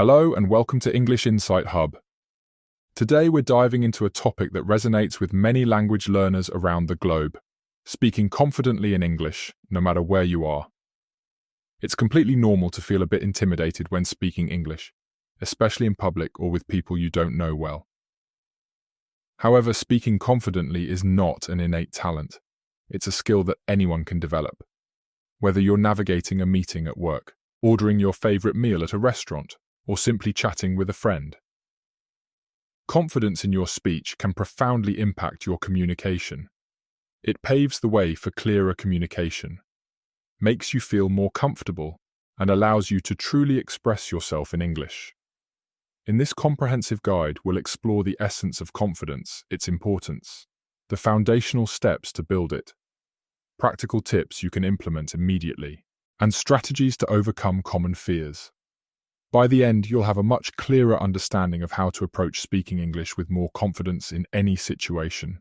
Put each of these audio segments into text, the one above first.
Hello and welcome to English Insight Hub. Today we're diving into a topic that resonates with many language learners around the globe, speaking confidently in English, no matter where you are. It's completely normal to feel a bit intimidated when speaking English, especially in public or with people you don't know well. However, speaking confidently is not an innate talent. It's a skill that anyone can develop. Whether you're navigating a meeting at work, ordering your favorite meal at a restaurant, or simply chatting with a friend. Confidence in your speech can profoundly impact your communication. It paves the way for clearer communication, makes you feel more comfortable, and allows you to truly express yourself in English. In this comprehensive guide, we'll explore the essence of confidence, its importance, the foundational steps to build it, practical tips you can implement immediately, and strategies to overcome common fears. By the end, you'll have a much clearer understanding of how to approach speaking English with more confidence in any situation.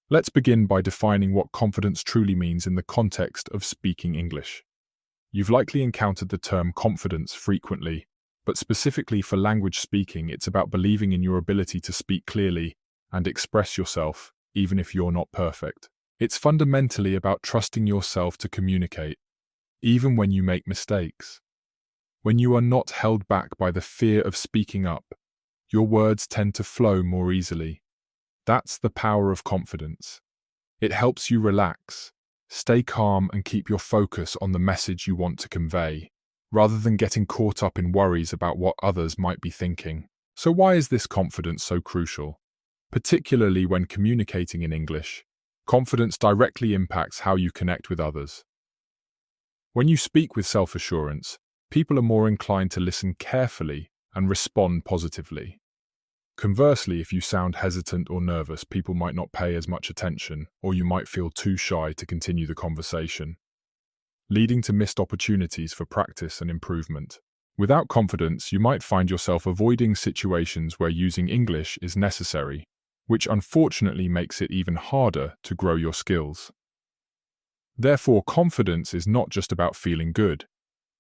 Let's begin by defining what confidence truly means in the context of speaking English. You've likely encountered the term confidence frequently, but specifically for language speaking, it's about believing in your ability to speak clearly and express yourself, even if you're not perfect. It's fundamentally about trusting yourself to communicate, even when you make mistakes. When you are not held back by the fear of speaking up, your words tend to flow more easily. That's the power of confidence. It helps you relax, stay calm, and keep your focus on the message you want to convey, rather than getting caught up in worries about what others might be thinking. So why is this confidence so crucial? Particularly when communicating in English, confidence directly impacts how you connect with others. When you speak with self-assurance, people are more inclined to listen carefully and respond positively. Conversely, if you sound hesitant or nervous, people might not pay as much attention, or you might feel too shy to continue the conversation, leading to missed opportunities for practice and improvement. Without confidence, you might find yourself avoiding situations where using English is necessary, which unfortunately makes it even harder to grow your skills. Therefore, confidence is not just about feeling good.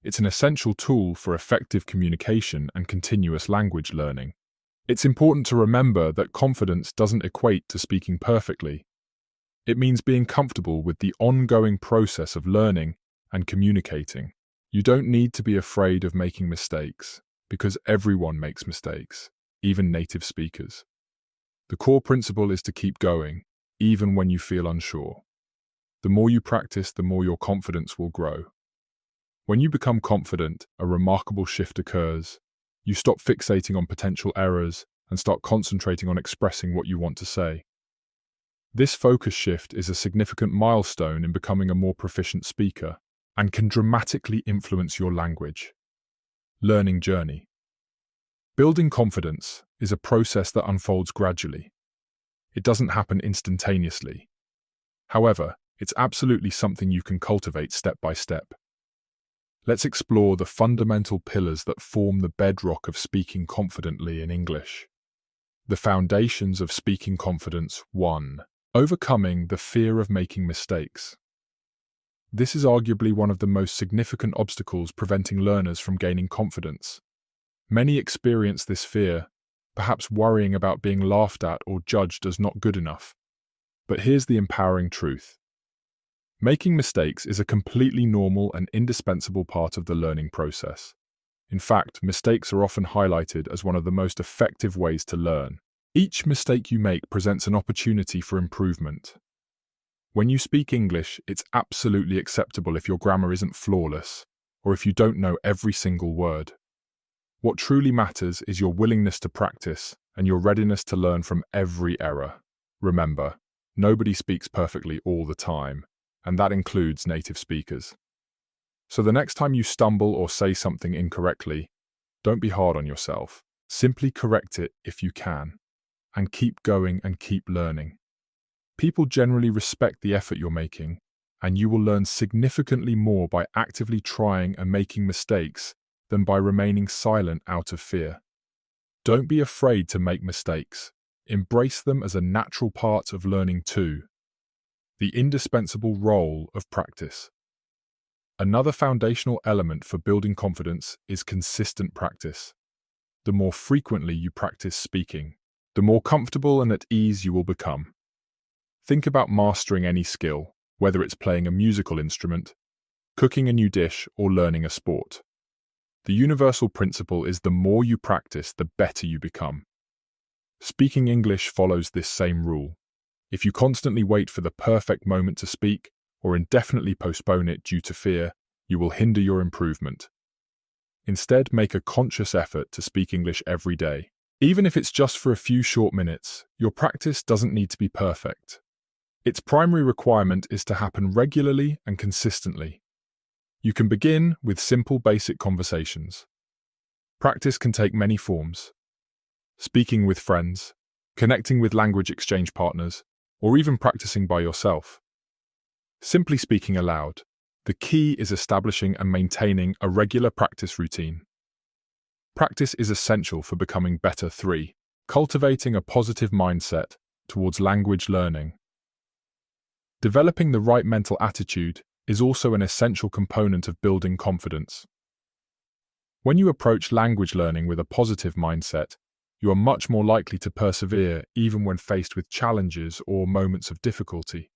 It's an essential tool for effective communication and continuous language learning. It's important to remember that confidence doesn't equate to speaking perfectly. It means being comfortable with the ongoing process of learning and communicating. You don't need to be afraid of making mistakes, because everyone makes mistakes, even native speakers. The core principle is to keep going, even when you feel unsure. The more you practice, the more your confidence will grow. When you become confident, a remarkable shift occurs. You stop fixating on potential errors and start concentrating on expressing what you want to say. This focus shift is a significant milestone in becoming a more proficient speaker and can dramatically influence your language learning journey. Building confidence is a process that unfolds gradually. It doesn't happen instantaneously. However, it's absolutely something you can cultivate step by step. Let's explore the fundamental pillars that form the bedrock of speaking confidently in English. The foundations of speaking confidence. 1. Overcoming the fear of making mistakes. This is arguably one of the most significant obstacles preventing learners from gaining confidence. Many experience this fear, perhaps worrying about being laughed at or judged as not good enough. But here's the empowering truth. Making mistakes is a completely normal and indispensable part of the learning process. In fact, mistakes are often highlighted as one of the most effective ways to learn. Each mistake you make presents an opportunity for improvement. When you speak English, it's absolutely acceptable if your grammar isn't flawless, or if you don't know every single word. What truly matters is your willingness to practice and your readiness to learn from every error. Remember, nobody speaks perfectly all the time, and that includes native speakers. So the next time you stumble or say something incorrectly, don't be hard on yourself. Simply correct it if you can, and keep going and keep learning. People generally respect the effort you're making, and you will learn significantly more by actively trying and making mistakes than by remaining silent out of fear. Don't be afraid to make mistakes. Embrace them as a natural part of learning too. The indispensable role of practice. Another foundational element for building confidence is consistent practice. the more frequently you practice speaking, the more comfortable and at ease you will become. Think about mastering any skill, whether it's playing a musical instrument, cooking a new dish, or learning a sport. The universal principle is the more you practice, the better you become. Speaking English follows this same rule. If you constantly wait for the perfect moment to speak, or indefinitely postpone it due to fear, you will hinder your improvement. Instead, make a conscious effort to speak English every day. Even if it's just for a few short minutes, your practice doesn't need to be perfect. Its primary requirement is to happen regularly and consistently. You can begin with simple basic conversations. Practice can take many forms. Speaking with friends, connecting with language exchange partners, or even practicing by yourself. Simply speaking aloud. The key is establishing and maintaining a regular practice routine. Practice is essential for becoming better. 3. Cultivating a positive mindset towards language learning. Developing the right mental attitude is also an essential component of building confidence. When you approach language learning with a positive mindset, you are much more likely to persevere even when faced with challenges or moments of difficulty.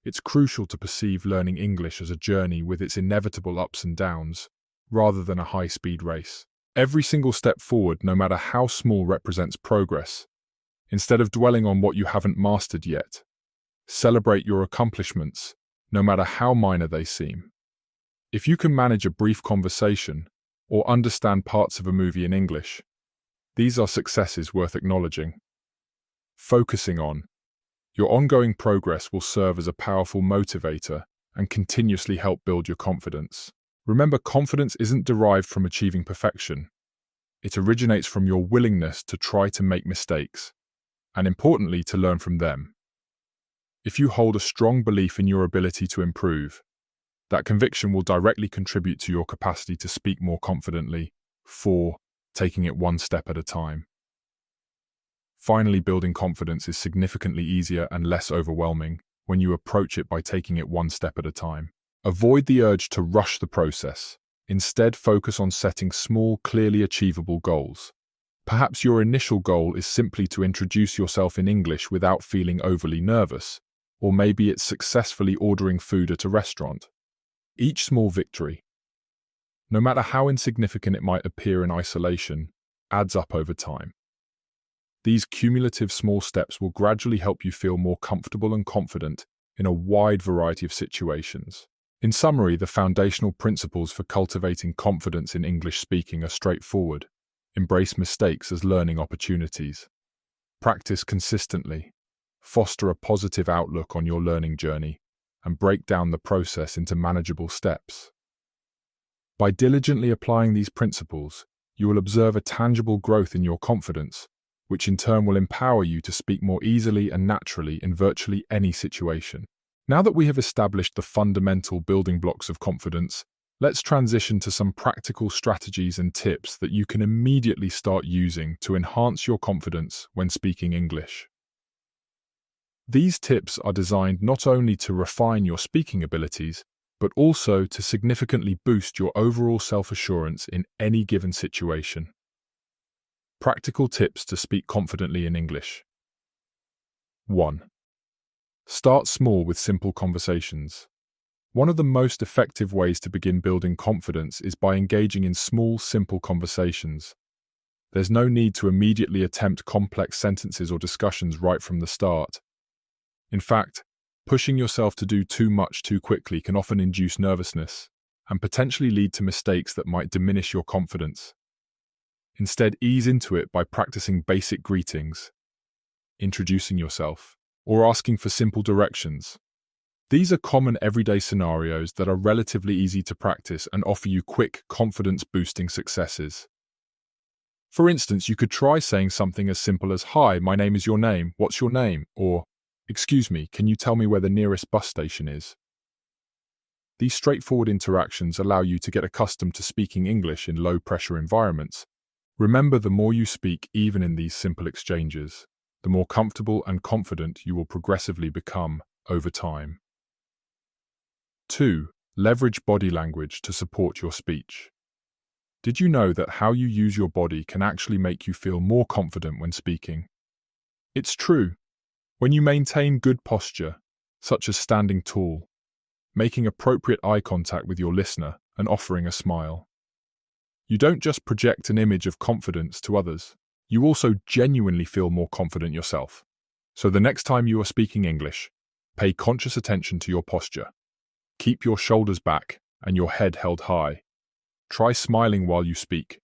It's crucial to perceive learning English as a journey with its inevitable ups and downs, rather than a high-speed race. Every single step forward, no matter how small, represents progress. Instead of dwelling on what you haven't mastered yet, celebrate your accomplishments, no matter how minor they seem. If you can manage a brief conversation or understand parts of a movie in English, these are successes worth acknowledging. Focusing on your ongoing progress will serve as a powerful motivator and continuously help build your confidence. Remember, confidence isn't derived from achieving perfection. It originates from your willingness to try to make mistakes, and importantly, to learn from them. If you hold a strong belief in your ability to improve, that conviction will directly contribute to your capacity to speak more confidently. 4. Taking it one step at a time. Finally, building confidence is significantly easier and less overwhelming when you approach it by taking it one step at a time. Avoid the urge to rush the process. Instead, focus on setting small, clearly achievable goals. Perhaps your initial goal is simply to introduce yourself in English without feeling overly nervous, or maybe it's successfully ordering food at a restaurant. Each small victory, no matter how insignificant it might appear in isolation, adds up over time. These cumulative small steps will gradually help you feel more comfortable and confident in a wide variety of situations. In summary, the foundational principles for cultivating confidence in English speaking are straightforward. Embrace mistakes as learning opportunities. Practice consistently. Foster a positive outlook on your learning journey, and break down the process into manageable steps. By diligently applying these principles, you will observe a tangible growth in your confidence, which in turn will empower you to speak more easily and naturally in virtually any situation. Now that we have established the fundamental building blocks of confidence, let's transition to some practical strategies and tips that you can immediately start using to enhance your confidence when speaking English. These tips are designed not only to refine your speaking abilities, but also to significantly boost your overall self-assurance in any given situation. Practical tips to speak confidently in English. 1. Start small with simple conversations. One of the most effective ways to begin building confidence is by engaging in small, simple conversations. There's no need to immediately attempt complex sentences or discussions right from the start. In fact, pushing yourself to do too much too quickly can often induce nervousness and potentially lead to mistakes that might diminish your confidence. Instead, ease into it by practicing basic greetings, introducing yourself, or asking for simple directions. These are common everyday scenarios that are relatively easy to practice and offer you quick, confidence-boosting successes. For instance, you could try saying something as simple as, "Hi, my name is your name. What's your name?" Or, "Excuse me, can you tell me where the nearest bus station is?" These straightforward interactions allow you to get accustomed to speaking English in low-pressure environments. Remember, the more you speak, even in these simple exchanges, the more comfortable and confident you will progressively become over time. 2. Leverage body language to support your speech. Did you know that how you use your body can actually make you feel more confident when speaking? It's true. When you maintain good posture, such as standing tall, making appropriate eye contact with your listener, and offering a smile, you don't just project an image of confidence to others, you also genuinely feel more confident yourself. So the next time you are speaking English, pay conscious attention to your posture. Keep your shoulders back and your head held high. Try smiling while you speak.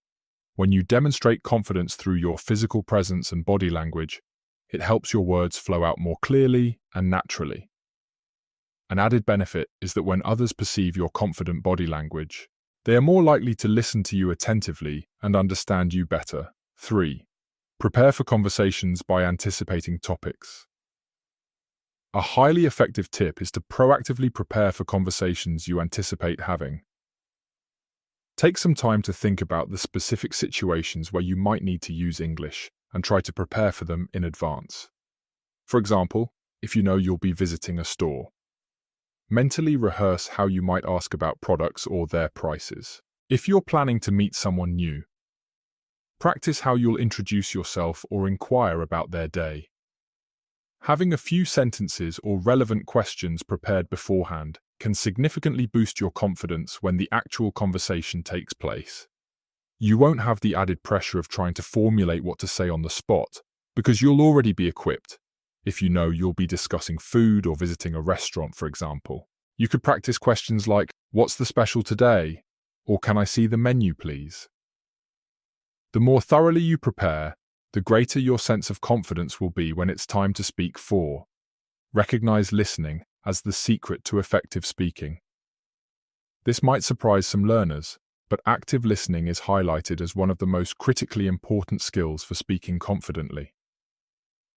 When you demonstrate confidence through your physical presence and body language, it helps your words flow out more clearly and naturally. An added benefit is that when others perceive your confident body language, they are more likely to listen to you attentively and understand you better. 3. Prepare for conversations by anticipating topics. A highly effective tip is to proactively prepare for conversations you anticipate having. Take some time to think about the specific situations where you might need to use English and try to prepare for them in advance. For example, if you know you'll be visiting a store, mentally rehearse how you might ask about products or their prices. If you're planning to meet someone new, practice how you'll introduce yourself or inquire about their day. Having a few sentences or relevant questions prepared beforehand can significantly boost your confidence when the actual conversation takes place. You won't have the added pressure of trying to formulate what to say on the spot, because you'll already be equipped. If you know you'll be discussing food or visiting a restaurant, for example, you could practice questions like, "What's the special today?" or "Can I see the menu, please?" The more thoroughly you prepare, the greater your sense of confidence will be when it's time to speak. 4. Recognize listening as the secret to effective speaking. This might surprise some learners, but active listening is highlighted as one of the most critically important skills for speaking confidently.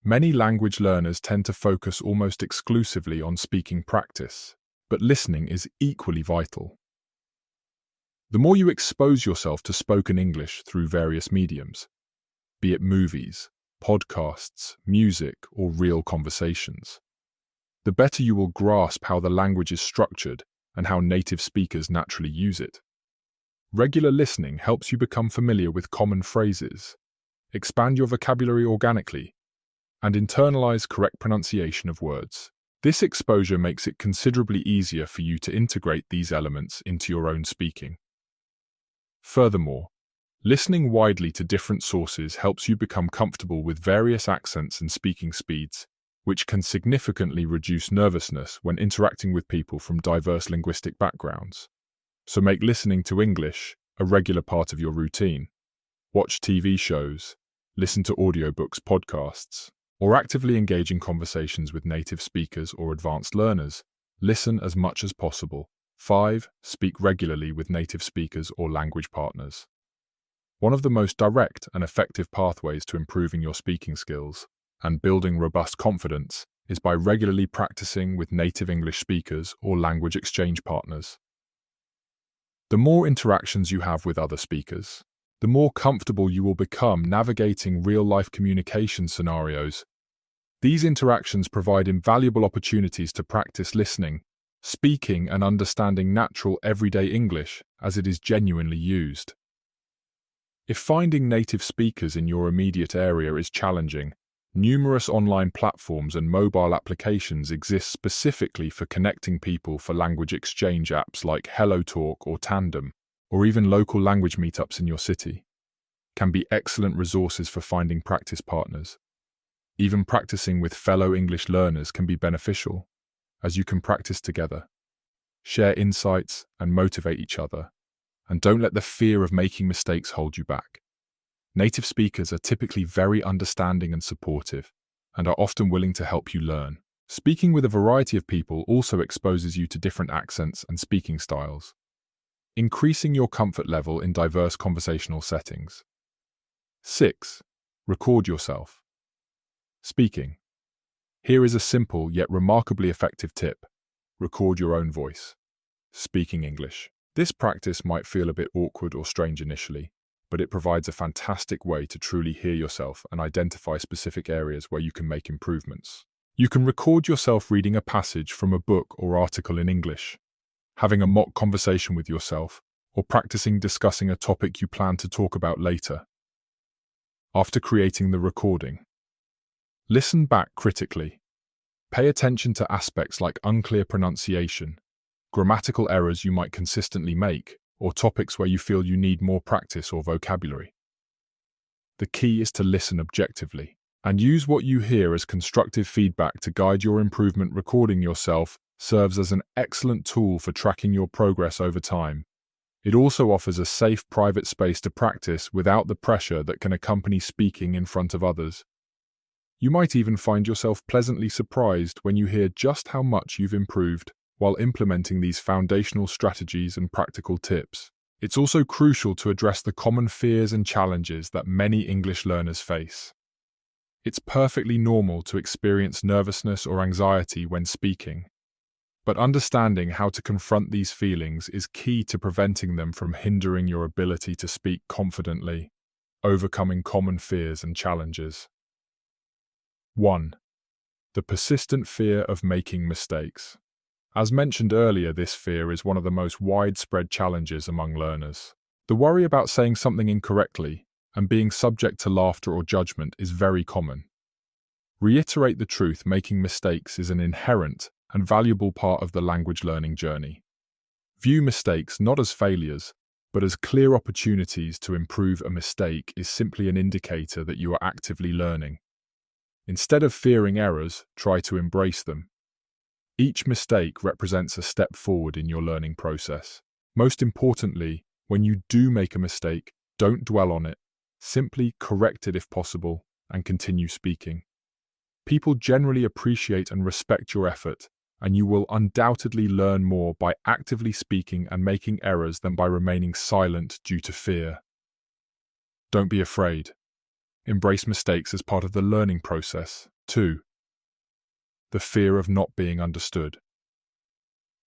Many language learners tend to focus almost exclusively on speaking practice, but listening is equally vital. The more you expose yourself to spoken English through various mediums, be it movies, podcasts, music, or real conversations, the better you will grasp how the language is structured and how native speakers naturally use it. Regular listening helps you become familiar with common phrases, expand your vocabulary organically, and internalize correct pronunciation of words. This exposure makes it considerably easier for you to integrate these elements into your own speaking. Furthermore, listening widely to different sources helps you become comfortable with various accents and speaking speeds, which can significantly reduce nervousness when interacting with people from diverse linguistic backgrounds. So make listening to English a regular part of your routine. Watch TV shows, listen to audiobooks, podcasts, or actively engage in conversations with native speakers or advanced learners. Listen as much as possible. 5. Speak regularly with native speakers or language partners. One of the most direct and effective pathways to improving your speaking skills and building robust confidence is by regularly practicing with native English speakers or language exchange partners. The more interactions you have with other speakers, the more comfortable you will become navigating real-life communication scenarios. These interactions provide invaluable opportunities to practice listening, speaking, and understanding natural everyday English as it is genuinely used. If finding native speakers in your immediate area is challenging, numerous online platforms and mobile applications exist specifically for connecting people. For language exchange apps like HelloTalk or Tandem, or even local language meetups in your city, can be excellent resources for finding practice partners. Even practicing with fellow English learners can be beneficial, as you can practice together, share insights, and motivate each other. And don't let the fear of making mistakes hold you back. Native speakers are typically very understanding and supportive, and are often willing to help you learn. Speaking with a variety of people also exposes you to different accents and speaking styles, increasing your comfort level in diverse conversational settings. 6. Record yourself. Speaking. Here is a simple yet remarkably effective tip. Record your own voice. Speaking English. This practice might feel a bit awkward or strange initially, but it provides a fantastic way to truly hear yourself and identify specific areas where you can make improvements. You can record yourself reading a passage from a book or article in English, having a mock conversation with yourself, or practicing discussing a topic you plan to talk about later. After creating the recording, listen back critically. Pay attention to aspects like unclear pronunciation, grammatical errors you might consistently make, or topics where you feel you need more practice or vocabulary. The key is to listen objectively and use what you hear as constructive feedback to guide your improvement. Recording yourself serves as an excellent tool for tracking your progress over time. It also offers a safe, private space to practice without the pressure that can accompany speaking in front of others. You might even find yourself pleasantly surprised when you hear just how much you've improved while implementing these foundational strategies and practical tips. It's also crucial to address the common fears and challenges that many English learners face. It's perfectly normal to experience nervousness or anxiety when speaking, but understanding how to confront these feelings is key to preventing them from hindering your ability to speak confidently, overcoming common fears and challenges. 1. The persistent fear of making mistakes. As mentioned earlier, this fear is one of the most widespread challenges among learners. The worry about saying something incorrectly and being subject to laughter or judgment is very common. Reiterate the truth: making mistakes is an inherent and valuable part of the language learning journey. View mistakes not as failures, but as clear opportunities to improve. A mistake is simply an indicator that you are actively learning. Instead of fearing errors, try to embrace them. Each mistake represents a step forward in your learning process. Most importantly, when you do make a mistake, don't dwell on it. Simply correct it if possible and continue speaking. People generally appreciate and respect your effort, and you will undoubtedly learn more by actively speaking and making errors than by remaining silent due to fear. Don't be afraid. Embrace mistakes as part of the learning process. 2. The fear of not being understood.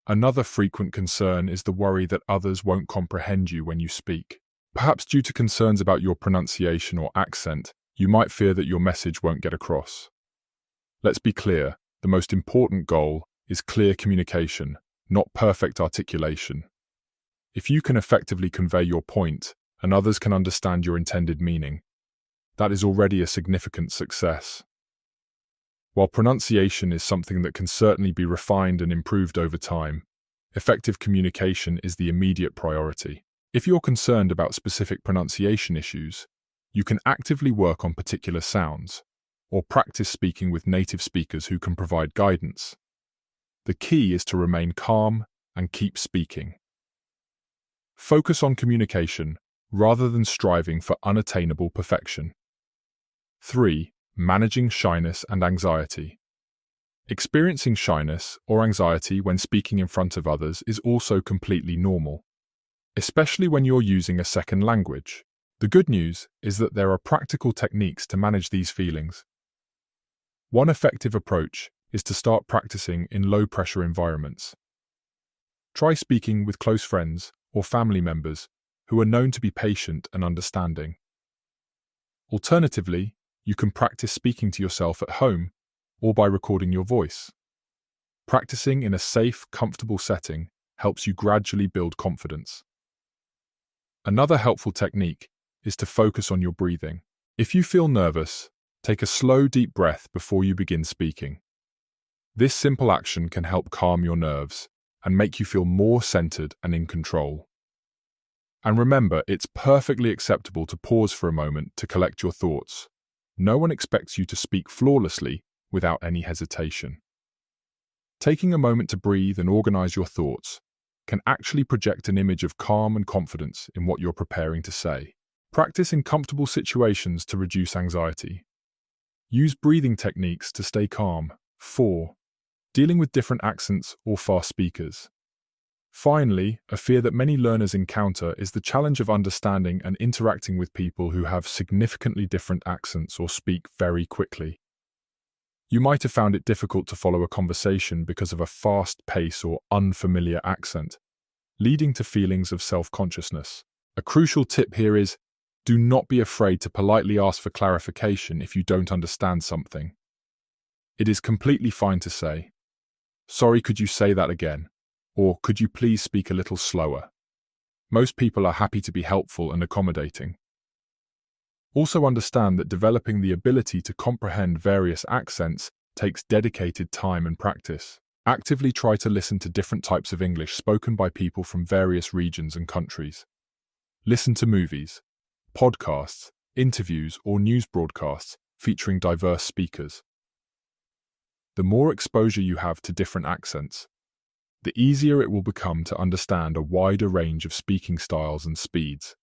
Another frequent concern is the worry that others won't comprehend you when you speak. Perhaps due to concerns about your pronunciation or accent, you might fear that your message won't get across. Let's be clear, the most important goal is clear communication, not perfect articulation. If you can effectively convey your point and others can understand your intended meaning, that is already a significant success. While pronunciation is something that can certainly be refined and improved over time, effective communication is the immediate priority. If you're concerned about specific pronunciation issues, you can actively work on particular sounds, or practice speaking with native speakers who can provide guidance. The key is to remain calm and keep speaking. Focus on communication rather than striving for unattainable perfection. 3. Managing shyness and anxiety. Experiencing shyness or anxiety when speaking in front of others is also completely normal, especially when you're using a second language. The good news is that there are practical techniques to manage these feelings. One effective approach is to start practicing in low-pressure environments. Try speaking with close friends or family members who are known to be patient and understanding. Alternatively, you can practice speaking to yourself at home or by recording your voice. Practicing in a safe, comfortable setting helps you gradually build confidence. Another helpful technique is to focus on your breathing. If you feel nervous, take a slow, deep breath before you begin speaking. This simple action can help calm your nerves and make you feel more centered and in control. And remember, it's perfectly acceptable to pause for a moment to collect your thoughts. No one expects you to speak flawlessly without any hesitation. Taking a moment to breathe and organize your thoughts can actually project an image of calm and confidence in what you're preparing to say. Practice in comfortable situations to reduce anxiety. Use breathing techniques to stay calm. 4. Dealing with different accents or fast speakers. Finally, a fear that many learners encounter is the challenge of understanding and interacting with people who have significantly different accents or speak very quickly. You might have found it difficult to follow a conversation because of a fast pace or unfamiliar accent, leading to feelings of self-consciousness. A crucial tip here is, do not be afraid to politely ask for clarification if you don't understand something. It is completely fine to say, "Sorry, could you say that again?" Or "Could you please speak a little slower?" Most people are happy to be helpful and accommodating. Also understand that developing the ability to comprehend various accents takes dedicated time and practice. Actively try to listen to different types of English spoken by people from various regions and countries. Listen to movies, podcasts, interviews, or news broadcasts featuring diverse speakers. The more exposure you have to different accents, the easier it will become to understand a wider range of speaking styles and speeds.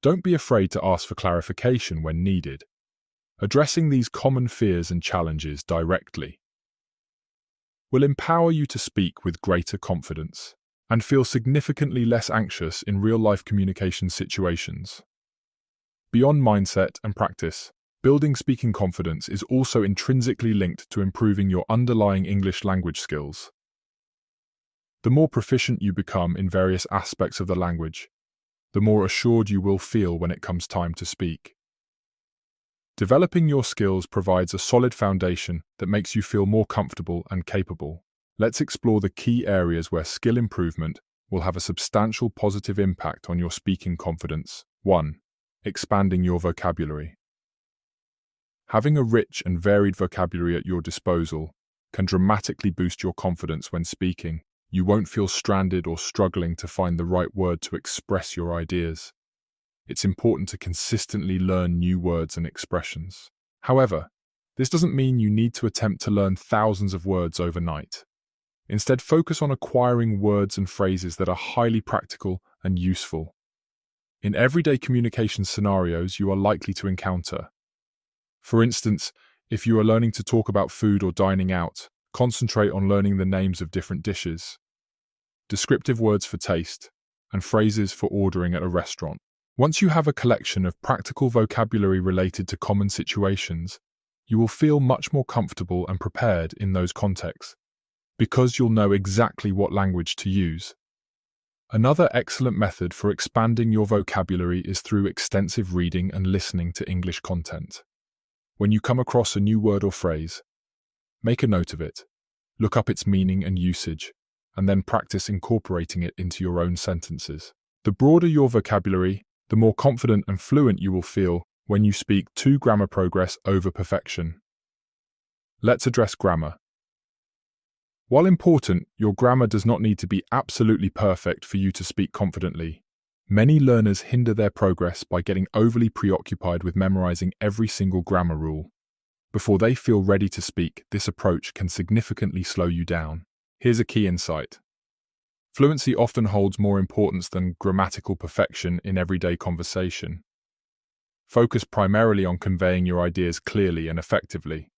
Don't be afraid to ask for clarification when needed, addressing these common fears and challenges directly will empower you to speak with greater confidence and feel significantly less anxious in real-life communication situations. Beyond mindset and practice, building speaking confidence is also intrinsically linked to improving your underlying English language skills. The more proficient you become in various aspects of the language, the more assured you will feel when it comes time to speak. Developing your skills provides a solid foundation that makes you feel more comfortable and capable. Let's explore the key areas where skill improvement will have a substantial positive impact on your speaking confidence. 1. Expanding your vocabulary. Having a rich and varied vocabulary at your disposal can dramatically boost your confidence when speaking. You won't feel stranded or struggling to find the right word to express your ideas. It's important to consistently learn new words and expressions. However, this doesn't mean you need to attempt to learn thousands of words overnight. Instead, focus on acquiring words and phrases that are highly practical and useful in everyday communication scenarios you are likely to encounter. For instance, if you are learning to talk about food or dining out, concentrate on learning the names of different dishes, descriptive words for taste, and phrases for ordering at a restaurant. Once you have a collection of practical vocabulary related to common situations, you will feel much more comfortable and prepared in those contexts, because you'll know exactly what language to use. Another excellent method for expanding your vocabulary is through extensive reading and listening to English content. When you come across a new word or phrase, make a note of it, look up its meaning and usage, and then practice incorporating it into your own sentences. The broader your vocabulary, the more confident and fluent you will feel when you speak. 2. Grammar progress over perfection. Let's address grammar. While important, your grammar does not need to be absolutely perfect for you to speak confidently. Many learners hinder their progress by getting overly preoccupied with memorizing every single grammar rule. Before they feel ready to speak, this approach can significantly slow you down. Here's a key insight. Fluency often holds more importance than grammatical perfection in everyday conversation. Focus primarily on conveying your ideas clearly and effectively.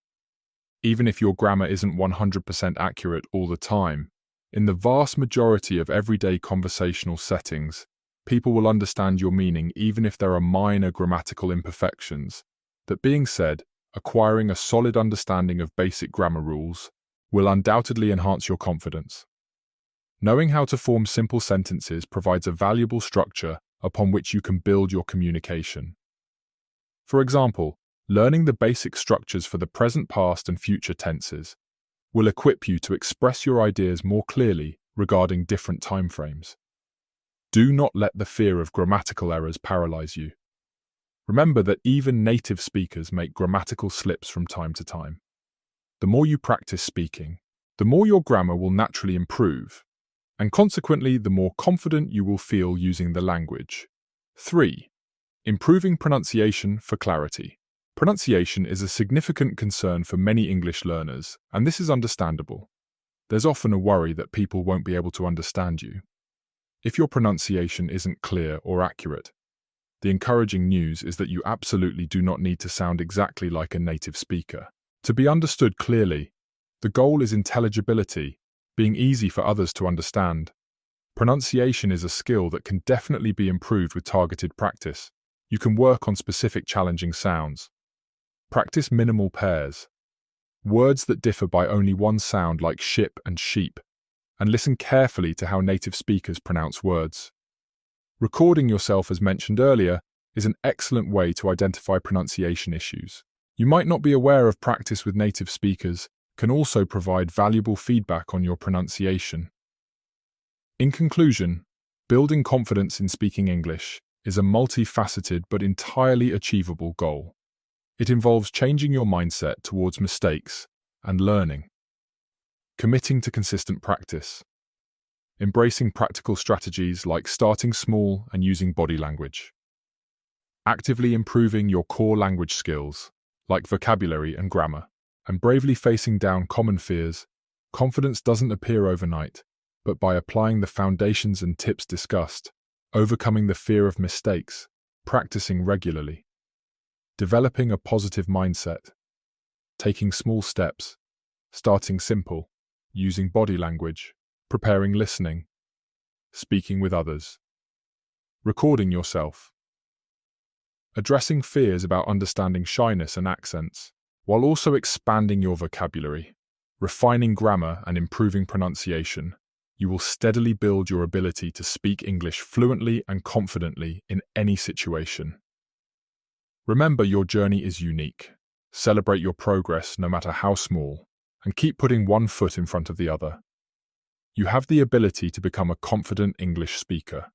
Even if your grammar isn't 100% accurate all the time, in the vast majority of everyday conversational settings, people will understand your meaning even if there are minor grammatical imperfections. That being said, acquiring a solid understanding of basic grammar rules will undoubtedly enhance your confidence. Knowing how to form simple sentences provides a valuable structure upon which you can build your communication. For example, learning the basic structures for the present, past, and future tenses will equip you to express your ideas more clearly regarding different timeframes. Do not let the fear of grammatical errors paralyze you. Remember that even native speakers make grammatical slips from time to time. The more you practice speaking, the more your grammar will naturally improve, and consequently, the more confident you will feel using the language. 3. Improving pronunciation for clarity. Pronunciation is a significant concern for many English learners, and this is understandable. There's often a worry that people won't be able to understand you if your pronunciation isn't clear or accurate. The encouraging news is that you absolutely do not need to sound exactly like a native speaker to be understood clearly. The goal is intelligibility, being easy for others to understand. Pronunciation is a skill that can definitely be improved with targeted practice. You can work on specific challenging sounds. Practice minimal pairs, words that differ by only one sound like ship and sheep, and listen carefully to how native speakers pronounce words. Recording yourself, as mentioned earlier, is an excellent way to identify pronunciation issues. You might not be aware of practice with native speakers can also provide valuable feedback on your pronunciation. In conclusion, Building confidence in speaking English is a multifaceted but entirely achievable goal. It involves changing your mindset towards mistakes and learning, committing to consistent practice, embracing practical strategies like starting small and using body language, actively improving your core language skills like vocabulary and grammar, and bravely facing down common fears. Confidence doesn't appear overnight, but by applying the foundations and tips discussed, overcoming the fear of mistakes, practicing regularly, developing a positive mindset, taking small steps, starting simple, using body language, preparing listening, speaking with others, recording yourself, addressing fears about understanding shyness and accents, while also expanding your vocabulary, refining grammar and improving pronunciation, you will steadily build your ability to speak English fluently and confidently in any situation. Remember, your journey is unique. Celebrate your progress no matter how small, and keep putting one foot in front of the other. You have the ability to become a confident English speaker.